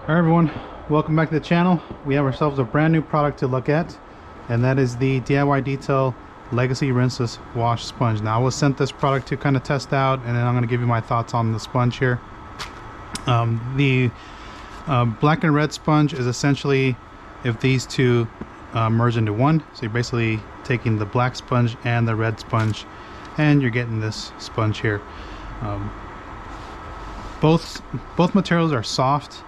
Hi everyone, welcome back to the channel. We have ourselves a brand new product to look at, and that is the DIY Detail Legacy Rinseless Wash Sponge. Now I was sent this product to kind of test out, and then I'm going to give you my thoughts on the sponge here. The black and red sponge is essentially if these two merge into one. So you're basically taking the black sponge and the red sponge, and you're getting this sponge here. Both materials are soft.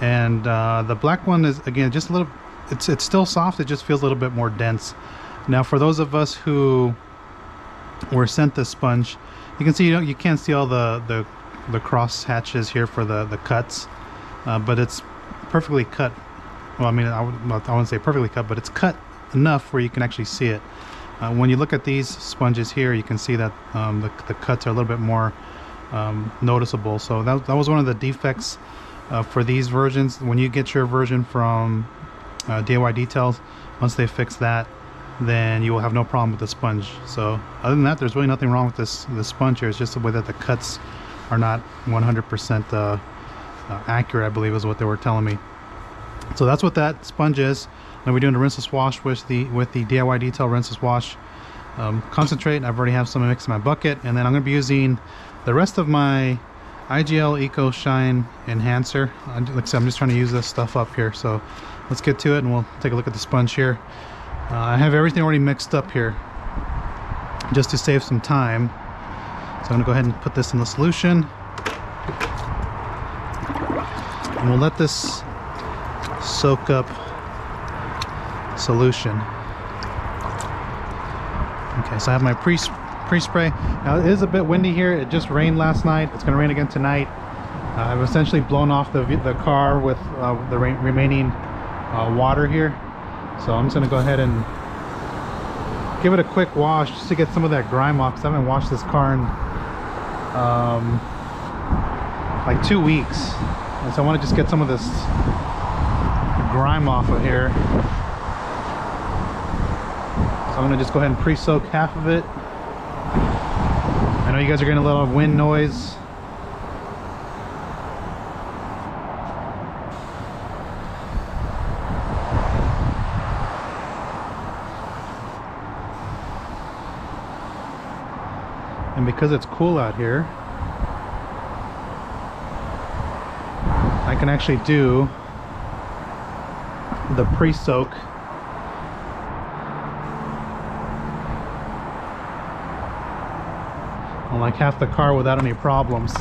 And the black one is, again, just a little, it's still soft, it just feels a little bit more dense. Now for those of us who were sent this sponge, you can see, you can't see all the cross hatches here for the cuts, but it's perfectly cut. Well, I mean, I wouldn't say perfectly cut, but it's cut enough where you can actually see it. When you look at these sponges here, you can see that the cuts are a little bit more noticeable. So that was one of the defects for these versions. When you get your version from DIY Details, once they fix that, then you will have no problem with the sponge. So other than that, there's really nothing wrong with this sponge here. It's just the way that the cuts are not 100% accurate, I believe is what they were telling me. So that's what that sponge is. Now we're doing a rinseless wash with the DIY Detail rinseless wash concentrate. I've already have some mixed in my bucket, and then I'm going to be using the rest of my IGL Eco Shine Enhancer. Like I said, I'm just trying to use this stuff up here, so let's get to it and we'll take a look at the sponge here. I have everything already mixed up here just to save some time, so I'm going to go ahead and put this in the solution, and we'll let this soak up solution. Okay, so I have my pre-spray. Now it is a bit windy here. It just rained last night. It's going to rain again tonight. I've essentially blown off the car with the remaining water here. So I'm just going to go ahead and give it a quick wash just to get some of that grime off, because I haven't washed this car in like 2 weeks. And so I want to just get some of this grime off of here. So I'm going to just go ahead and pre-soak half of it. I know you guys are getting a little wind noise. And because it's cool out here, I can actually do the pre-soak on like half the car without any problems.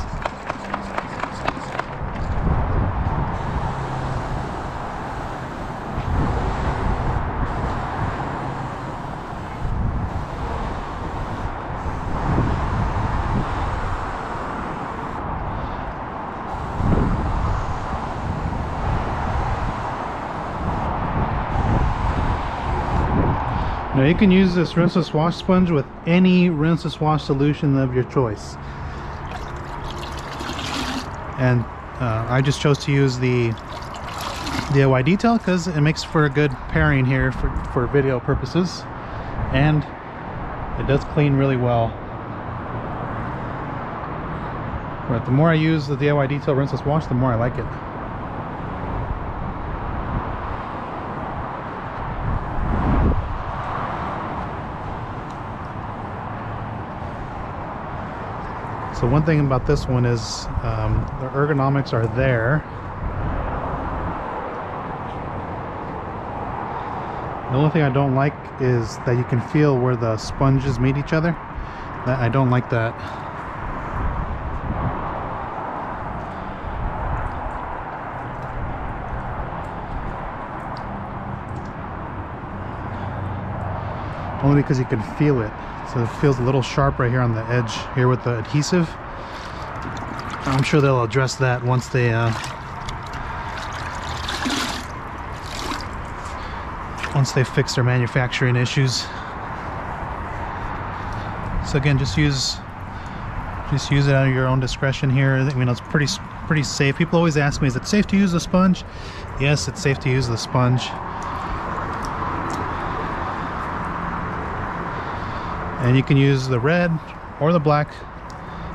Now you can use this rinseless wash sponge with any rinseless wash solution of your choice. And I just chose to use the DIY Detail because it makes for a good pairing here for video purposes. And it does clean really well. But the more I use the DIY Detail rinseless wash, the more I like it. So one thing about this one is the ergonomics are there. The only thing I don't like is that you can feel where the sponges meet each other. I don't like that. Only because you can feel it. So it feels a little sharp right here on the edge here with the adhesive. I'm sure they'll address that once they fix their manufacturing issues. So again, just use it at your own discretion here. I mean, it's pretty safe. People always ask me, is it safe to use the sponge? Yes, it's safe to use the sponge. And you can use the red or the black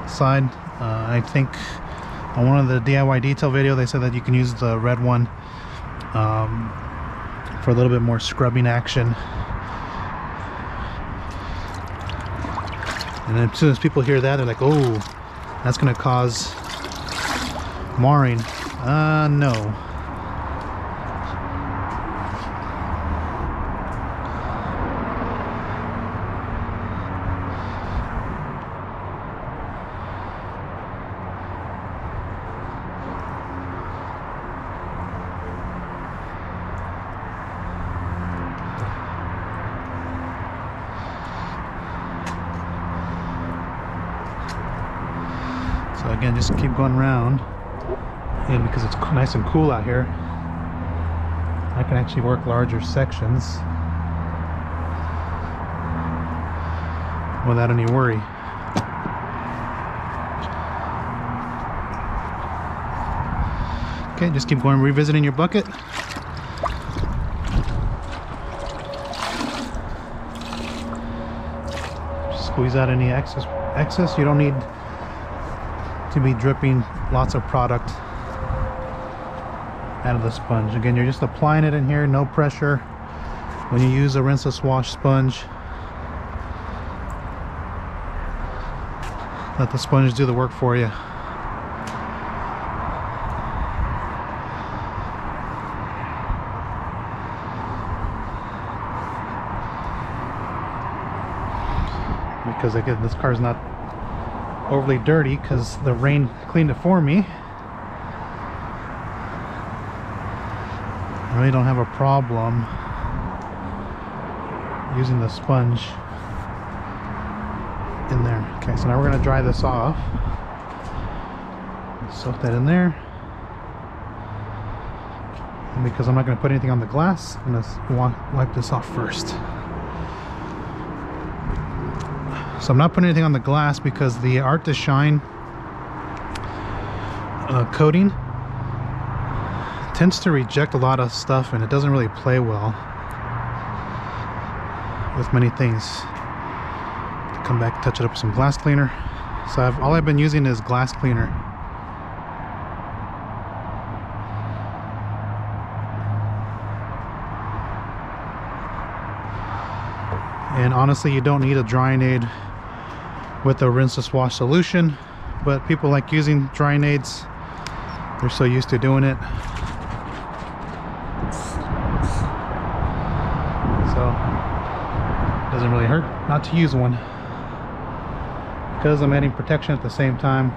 side. I think On one of the DIY detail video, they said that you can use the red one for a little bit more scrubbing action. And then as soon as people hear that, they're like, oh, that's going to cause marring. No. So again, just keep going around, and because it's nice and cool out here, I can actually work larger sections without any worry. Okay, just keep going, revisiting your bucket. Just squeeze out any excess. You don't need to be dripping lots of product out of the sponge. Again, you're just applying it in here, no pressure. When you use a rinseless wash sponge, let the sponge do the work for you. Because again, this car's not overly dirty because the rain cleaned it for me. I really don't have a problem using the sponge in there. Okay, so now we're going to dry this off. Soak that in there. And because I'm not going to put anything on the glass, I'm going to wipe this off first. So I'm not putting anything on the glass because the Art to Shine coating tends to reject a lot of stuff, and it doesn't really play well with many things. Come back, touch it up with some glass cleaner. So all I've been using is glass cleaner. And honestly, you don't need a drying aid with a rinseless wash solution, but people like using drying aids. They're so used to doing it. So it doesn't really hurt not to use one, because I'm adding protection at the same time.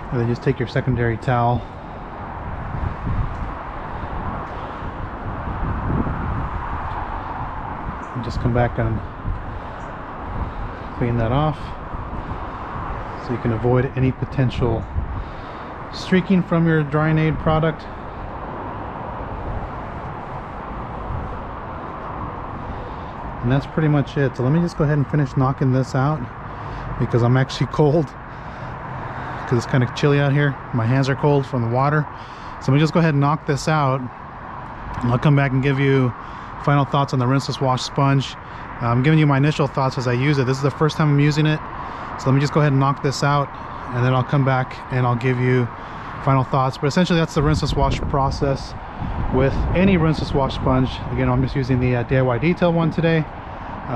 And then just take your secondary towel and just come back and clean that off so you can avoid any potential streaking from your drying aid product. And that's pretty much it. So let me just go ahead and finish knocking this out because I'm actually cold. Because it's kind of chilly out here. My hands are cold from the water. So let me just go ahead and knock this out. And I'll come back and give you final thoughts on the rinseless wash sponge. I'm giving you my initial thoughts as I use it. This is the first time I'm using it. So let me just go ahead and knock this out, and then I'll come back and I'll give you final thoughts. But essentially that's the rinseless wash process with any rinseless wash sponge. Again, I'm just using the DIY Detail one today,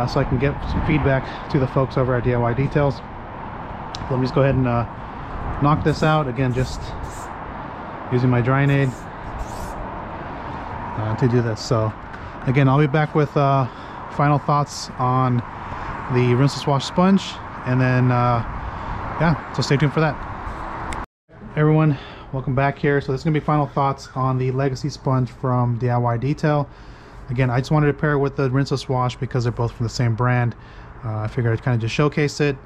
so I can get some feedback to the folks over at DIY Details. So let me just go ahead and knock this out. Again, just using my drying aid to do this. So again, I'll be back with final thoughts on the rinseless wash sponge, and then yeah, so stay tuned for that. Everyone, welcome back here. So this is gonna be final thoughts on the Legacy sponge from DIY Detail. Again, I just wanted to pair it with the rinseless wash because they're both from the same brand. I figured I'd kind of just showcase it.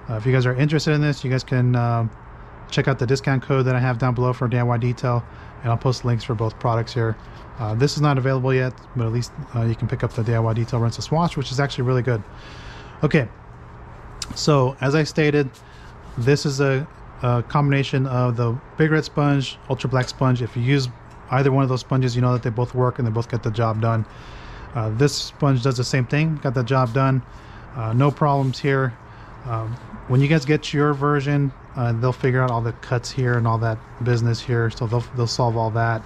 If you guys are interested in this, you guys can check out the discount code that I have down below for DIY Detail, and I'll post links for both products here. This is not available yet, but at least you can pick up the DIY Detail rinseless wash, which is actually really good. Okay, so as I stated, this is a a combination of the Big Red sponge, Ultra Black sponge. If you use either one of those sponges, you know that they both work and they both get the job done. This sponge does the same thing, got the job done. No problems here. When you guys get your version, they'll figure out all the cuts here and all that business here, so they'll solve all that.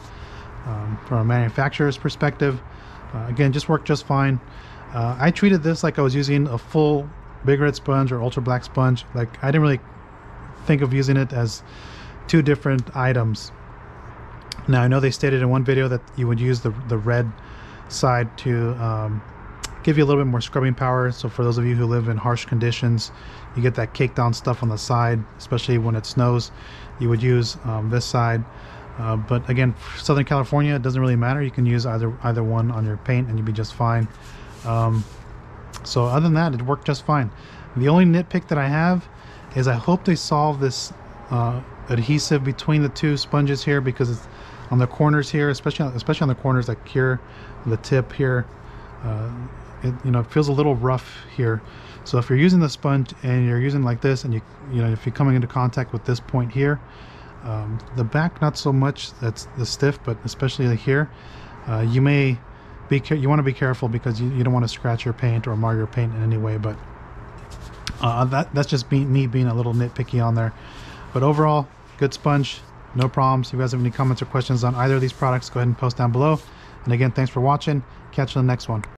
From a manufacturer's perspective, again, just worked just fine. I treated this like I was using a full Big Red sponge or Ultra Black sponge. Like, I didn't really think of using it as two different items. Now, I know they stated in one video that you would use the red side to give you a little bit more scrubbing power. So for those of you who live in harsh conditions, you get that caked on stuff on the side, especially when it snows, you would use this side. But again, for Southern California, it doesn't really matter. You can use either one on your paint and you'll be just fine. So other than that, it worked just fine. The only nitpick that I have is I hope they solve this adhesive between the two sponges here, because it's on the corners here, especially on the corners, like here, the tip here. It feels a little rough here. So if you're using the sponge and you're using like this, and if you're coming into contact with this point here, the back not so much, that's the stiff, but especially here, you may be you want to be careful, because you don't want to scratch your paint or mar your paint in any way. But that's just me being a little nitpicky on there. But overall, good sponge, no problems. If you guys have any comments or questions on either of these products, go ahead and post down below. And again, thanks for watching. Catch you on the next one.